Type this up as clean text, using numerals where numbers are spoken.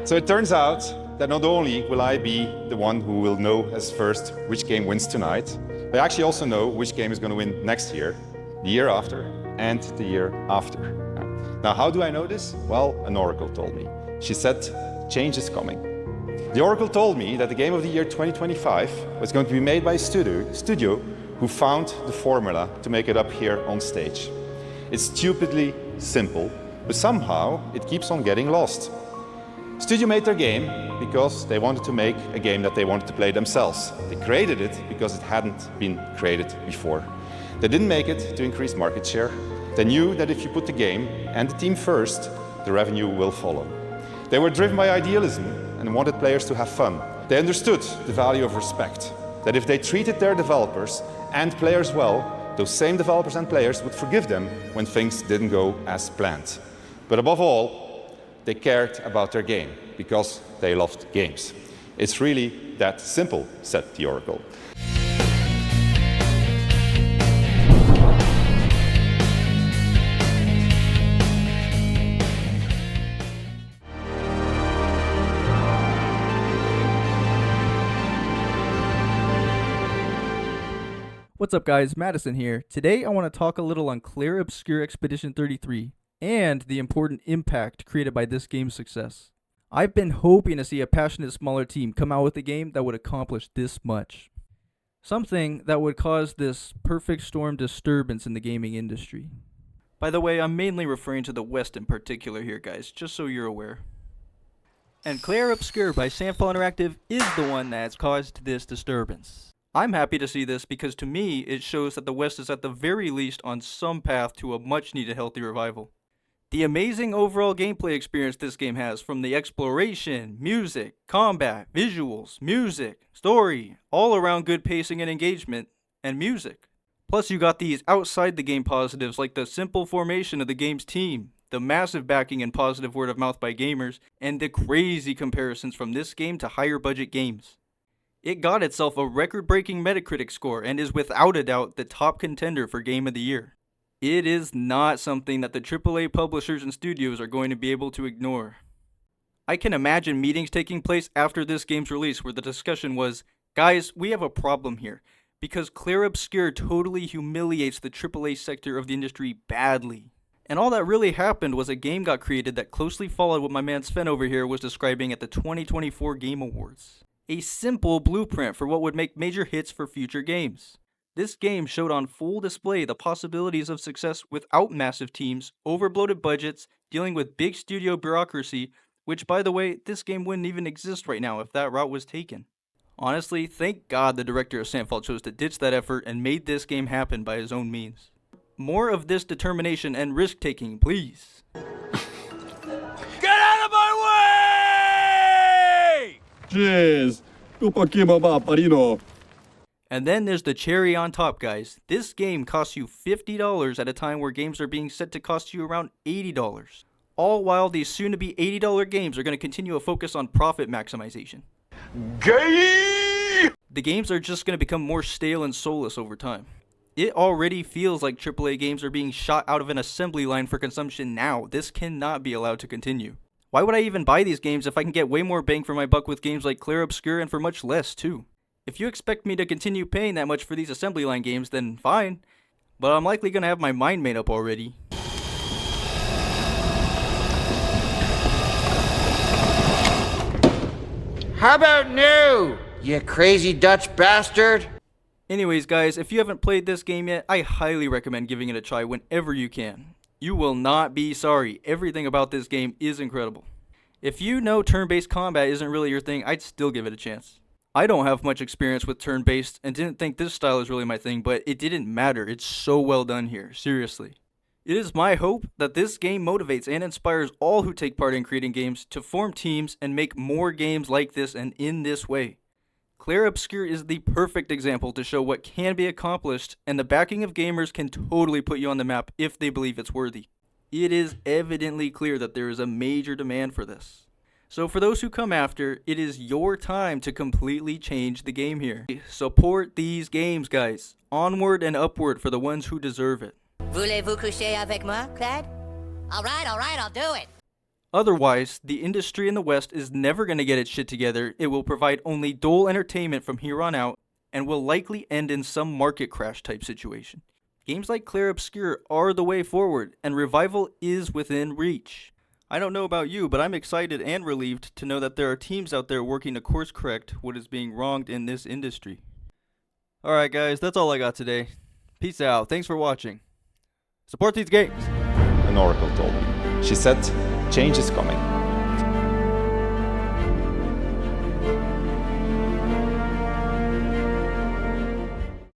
So it turns out that not only will I be the one who will know as first which game wins tonight, but I actually also know which game is going to win next year, the year after, and the year after. Now, how do I know this? Well, an oracle told me. She said, change is coming. The oracle told me that the game of the year 2025 was going to be made by a studio who found the formula to make it up here on stage. It's stupidly simple, but somehow it keeps on getting lost. Studio made their game because they wanted to make a game that they wanted to play themselves. They created it because it hadn't been created before. They didn't make it to increase market share. They knew that if you put the game and the team first, the revenue will follow. They were driven by idealism and wanted players to have fun. They understood the value of respect, that if they treated their developers and players well, those same developers and players would forgive them when things didn't go as planned. But above all, they cared about their game because they loved games. It's really that simple, said the oracle. What's up guys, Madison here. Today I want to talk a little on Clair Obscur Expedition 33 and the important impact created by this game's success. I've been hoping to see a passionate smaller team come out with a game that would accomplish this much. Something that would cause this perfect storm disturbance in the gaming industry. By the way, I'm mainly referring to the West in particular here guys, just so you're aware. And Clair Obscur by Sandfall Interactive is the one that's caused this disturbance. I'm happy to see this because to me, it shows that the West is at the very least on some path to a much needed healthy revival. The amazing overall gameplay experience this game has, from the exploration, music, combat, visuals, music, story, all around good pacing and engagement, and music. Plus you got these outside the game positives like the simple formation of the game's team, the massive backing and positive word of mouth by gamers, and the crazy comparisons from this game to higher budget games. It got itself a record-breaking Metacritic score and is without a doubt the top contender for Game of the Year. It is not something that the AAA publishers and studios are going to be able to ignore. I can imagine meetings taking place after this game's release where the discussion was, guys, we have a problem here, because Clair Obscur totally humiliates the AAA sector of the industry badly. And all that really happened was a game got created that closely followed what my man Sven over here was describing at the 2024 Game Awards. A simple blueprint for what would make major hits for future games. This game showed on full display the possibilities of success without massive teams, overbloated budgets, dealing with big studio bureaucracy, which by the way, this game wouldn't even exist right now if that route was taken. Honestly, thank God the director of Sandfall chose to ditch that effort and made this game happen by his own means. More of this determination and risk-taking, please. Get out of my way! Jeez, parino. And then there's the cherry on top, guys. This game costs you $50 at a time where games are being set to cost you around $80. All while these soon-to-be $80 games are going to continue a focus on profit maximization. Gay! The games are just going to become more stale and soulless over time. It already feels like AAA games are being shot out of an assembly line for consumption now. This cannot be allowed to continue. Why would I even buy these games if I can get way more bang for my buck with games like Clair Obscur and for much less too? If you expect me to continue paying that much for these assembly line games, then fine. But I'm likely going to have my mind made up already. How about new, you crazy Dutch bastard? Anyways guys, if you haven't played this game yet, I highly recommend giving it a try whenever you can. You will not be sorry. Everything about this game is incredible. If you know turn-based combat isn't really your thing, I'd still give it a chance. I don't have much experience with turn-based and didn't think this style is really my thing, but it didn't matter. It's so well done here, seriously. It is my hope that this game motivates and inspires all who take part in creating games to form teams and make more games like this and in this way. Clair Obscur is the perfect example to show what can be accomplished, and the backing of gamers can totally put you on the map if they believe it's worthy. It is evidently clear that there is a major demand for this. So for those who come after, it is your time to completely change the game here. Support these games, guys. Onward and upward for the ones who deserve it. Voulez-vous coucher avec moi, Clad? All right, I'll do it. Otherwise, the industry in the West is never going to get its shit together. It will provide only dull entertainment from here on out, and will likely end in some market crash type situation. Games like Clair Obscur are the way forward, and revival is within reach. I don't know about you, but I'm excited and relieved to know that there are teams out there working to course correct what is being wronged in this industry. Alright guys, that's all I got today. Peace out, thanks for watching. Support these games! An oracle told me. She said, change is coming.